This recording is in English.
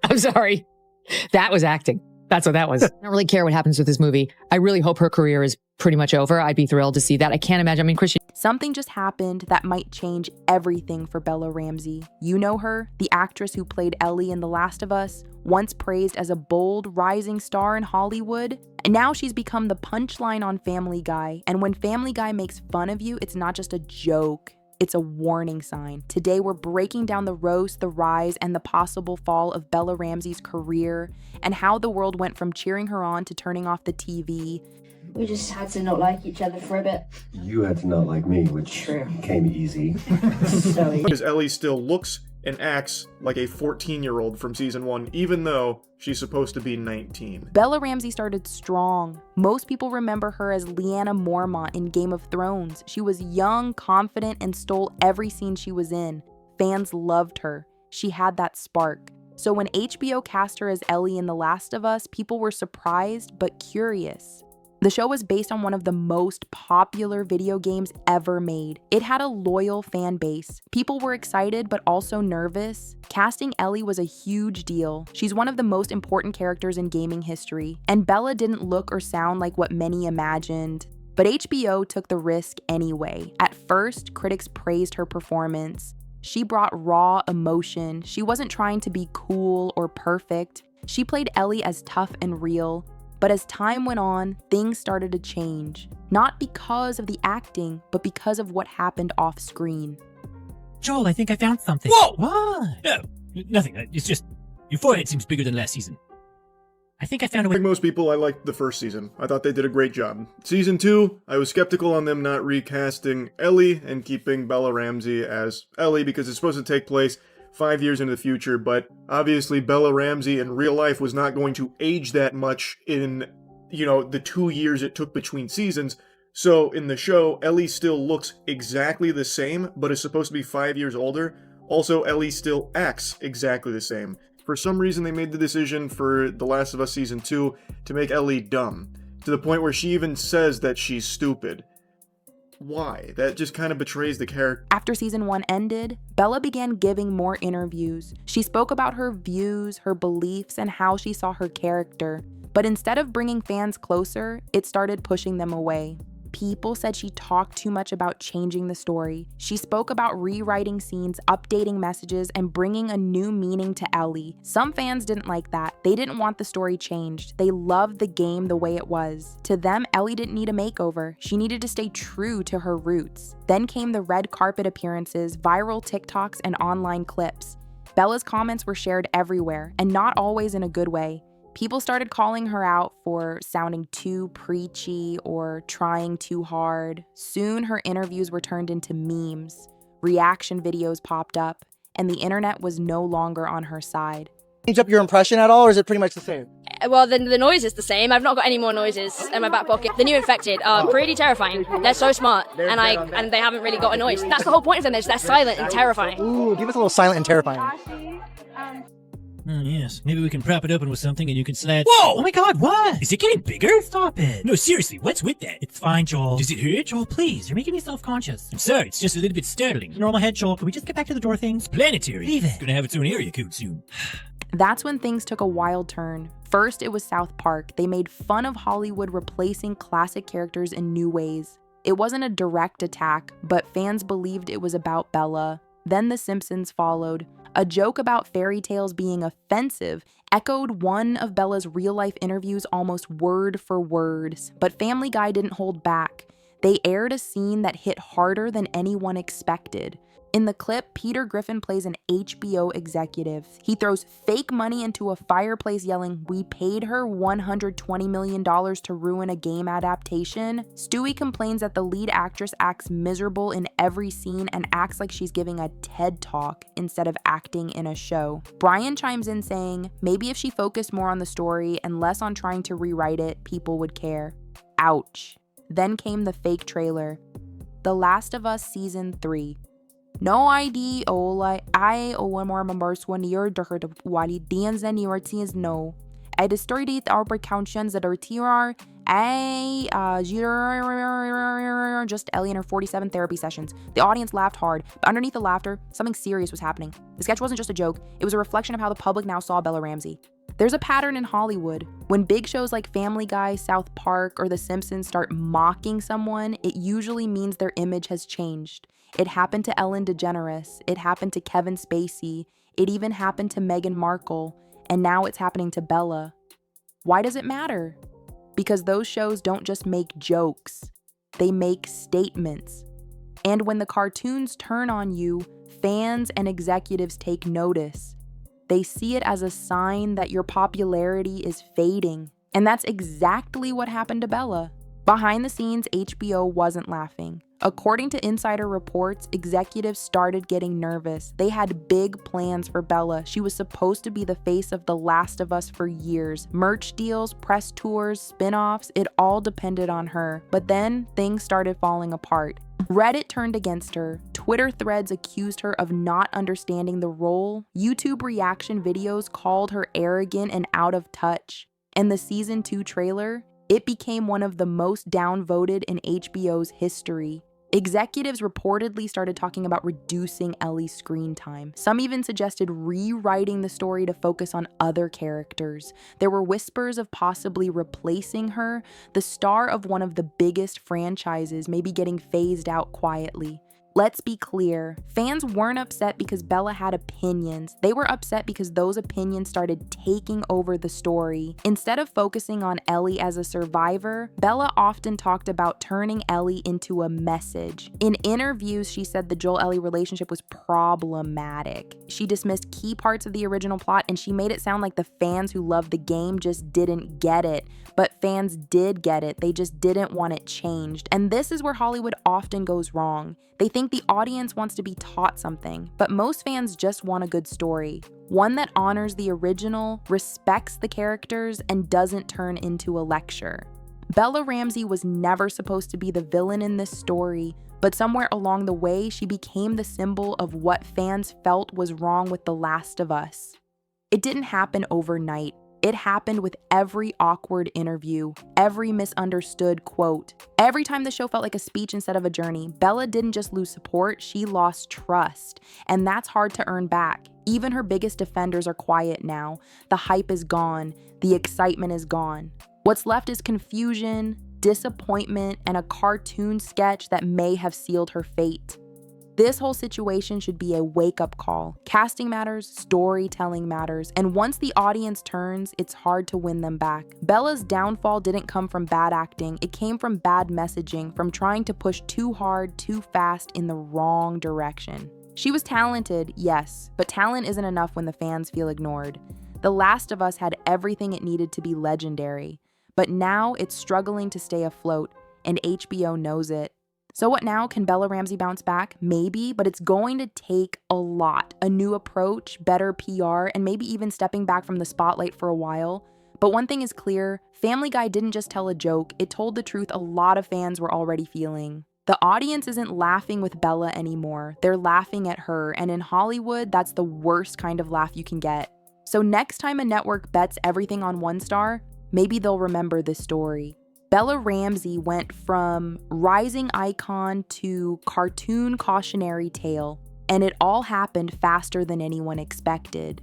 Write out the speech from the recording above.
I'm sorry. That was acting. That's what that was. I don't really care what happens with this movie. I really hope her career is pretty much over. I'd be thrilled to see that. I can't imagine. I mean, Christian. Something just happened that might change everything for Bella Ramsey. You know her, the actress who played Ellie in The Last of Us, once praised as a bold, rising star in Hollywood. And now she's become the punchline on Family Guy. And when Family Guy makes fun of you, it's not just a joke. It's a warning sign. Today, we're breaking down the roast, the rise, and the possible fall of Bella Ramsey's career, and how the world went from cheering her on to turning off the TV. We just had to not like each other for a bit. You had to not like me, which came easy. Because Ellie still looks and acts like a 14-year-old from season 1, even though she's supposed to be 19. Bella Ramsey started strong. Most people remember her as Lyanna Mormont in Game of Thrones. She was young, confident, and stole every scene she was in. Fans loved her. She had that spark. So when HBO cast her as Ellie in The Last of Us, people were surprised but curious. The show was based on one of the most popular video games ever made. It had a loyal fan base. People were excited but also nervous. Casting Ellie was a huge deal. She's one of the most important characters in gaming history, and Bella didn't look or sound like what many imagined. But HBO took the risk anyway. At first, critics praised her performance. She brought raw emotion. She wasn't trying to be cool or perfect. She played Ellie as tough and real. But as time went on, things started to change. Not because of the acting, but because of what happened off screen. Joel, I think I found something. Whoa! What? No, nothing. It's just, your forehead seems bigger than last season. I think I found a way. Like most people, I liked the first season. I thought they did a great job. Season 2, I was skeptical on them not recasting Ellie and keeping Bella Ramsey as Ellie because it's supposed to take place 5 years into the future, but obviously Bella Ramsey in real life was not going to age that much in, the 2 years it took between seasons. So in the show, Ellie still looks exactly the same, but is supposed to be 5 years older. Also, Ellie still acts exactly the same. For some reason, they made the decision for The Last of Us Season 2 to make Ellie dumb, to the point where she even says that she's stupid. Why? That just kind of betrays the character. After season 1 ended, Bella began giving more interviews. She spoke about her views, her beliefs, and how she saw her character. But instead of bringing fans closer, it started pushing them away. People said she talked too much about changing the story. She spoke about rewriting scenes, updating messages, and bringing a new meaning to Ellie. Some fans didn't like that. They didn't want the story changed. They loved the game the way it was. To them, Ellie didn't need a makeover. She needed to stay true to her roots. Then came the red carpet appearances, viral TikToks, and online clips. Bella's comments were shared everywhere, and not always in a good way. People started calling her out for sounding too preachy or trying too hard. Soon, her interviews were turned into memes. Reaction videos popped up, and the internet was no longer on her side. Change up your impression at all, or is it pretty much the same? Well, the noise is the same. I've not got any more noises in my back pocket. The new infected are pretty terrifying. They're so smart, and they haven't really got a noise. That's the whole point of them. They're silent and terrifying. Ooh, give us a little silent and terrifying. Yes, maybe we can prop it open with something and you can slide. Whoa! Oh my god, what? Is it getting bigger? Stop it. No, seriously, what's with that? It's fine, Joel. Does it hurt? Joel, please, you're making me self-conscious. I'm sorry, it's just a little bit startling. Normal head, Joel. Can we just get back to the door things? Planetary. Leave it. It's gonna have its own area code soon. That's when things took a wild turn. First, it was South Park. They made fun of Hollywood replacing classic characters in new ways. It wasn't a direct attack, but fans believed it was about Bella. Then The Simpsons followed. A joke about fairy tales being offensive echoed one of Bella's real-life interviews almost word for word. But Family Guy didn't hold back. They aired a scene that hit harder than anyone expected. In the clip, Peter Griffin plays an HBO executive. He throws fake money into a fireplace yelling, "We paid her $120 million to ruin a game adaptation." Stewie complains that the lead actress acts miserable in every scene and acts like she's giving a TED Talk instead of acting in a show. Brian chimes in saying, maybe if she focused more on the story and less on trying to rewrite it, people would care. Ouch. Then came the fake trailer. The Last of Us Season 3. No ID Ola I o more members one year the wali dance and your teens no. I destroyed it our precautions that are TR Just Ellie and her 47 therapy sessions. The audience laughed hard, but underneath the laughter, something serious was happening. The sketch wasn't just a joke, it was a reflection of how the public now saw Bella Ramsey. There's a pattern in Hollywood. When big shows like Family Guy, South Park, or The Simpsons start mocking someone, it usually means their image has changed. It happened to Ellen DeGeneres, it happened to Kevin Spacey, it even happened to Meghan Markle, and now it's happening to Bella. Why does it matter? Because those shows don't just make jokes, they make statements. And when the cartoons turn on you, fans and executives take notice. They see it as a sign that your popularity is fading. And that's exactly what happened to Bella. Behind the scenes, HBO wasn't laughing. According to insider reports, executives started getting nervous. They had big plans for Bella. She was supposed to be the face of The Last of Us for years. Merch deals, press tours, spin-offs, it all depended on her. But then things started falling apart. Reddit turned against her, Twitter threads accused her of not understanding the role, YouTube reaction videos called her arrogant and out of touch, and the season 2 trailer, it became one of the most downvoted in HBO's history. Executives reportedly started talking about reducing Ellie's screen time. Some even suggested rewriting the story to focus on other characters. There were whispers of possibly replacing her. The star of one of the biggest franchises may be getting phased out quietly. Let's be clear, fans weren't upset because Bella had opinions. They were upset because those opinions started taking over the story. Instead of focusing on Ellie as a survivor, Bella often talked about turning Ellie into a message. In interviews, she said the Joel-Ellie relationship was problematic. She dismissed key parts of the original plot, and she made it sound like the fans who loved the game just didn't get it. But fans did get it, they just didn't want it changed. And this is where Hollywood often goes wrong. They think the audience wants to be taught something, but most fans just want a good story. One that honors the original, respects the characters, and doesn't turn into a lecture. Bella Ramsey was never supposed to be the villain in this story, but somewhere along the way, she became the symbol of what fans felt was wrong with The Last of Us. It didn't happen overnight. It happened with every awkward interview, every misunderstood quote. Every time the show felt like a speech instead of a journey, Bella didn't just lose support, she lost trust. And that's hard to earn back. Even her biggest defenders are quiet now. The hype is gone. The excitement is gone. What's left is confusion, disappointment, and a cartoon sketch that may have sealed her fate. This whole situation should be a wake-up call. Casting matters, storytelling matters, and once the audience turns, it's hard to win them back. Bella's downfall didn't come from bad acting, it came from bad messaging, from trying to push too hard, too fast in the wrong direction. She was talented, yes, but talent isn't enough when the fans feel ignored. The Last of Us had everything it needed to be legendary, but now it's struggling to stay afloat, and HBO knows it. So what now? Can Bella Ramsey bounce back? Maybe, but it's going to take a lot. A new approach, better PR, and maybe even stepping back from the spotlight for a while. But one thing is clear, Family Guy didn't just tell a joke, it told the truth a lot of fans were already feeling. The audience isn't laughing with Bella anymore, they're laughing at her, and in Hollywood, that's the worst kind of laugh you can get. So next time a network bets everything on one star, maybe they'll remember this story. Bella Ramsey went from rising icon to cartoon cautionary tale, and it all happened faster than anyone expected.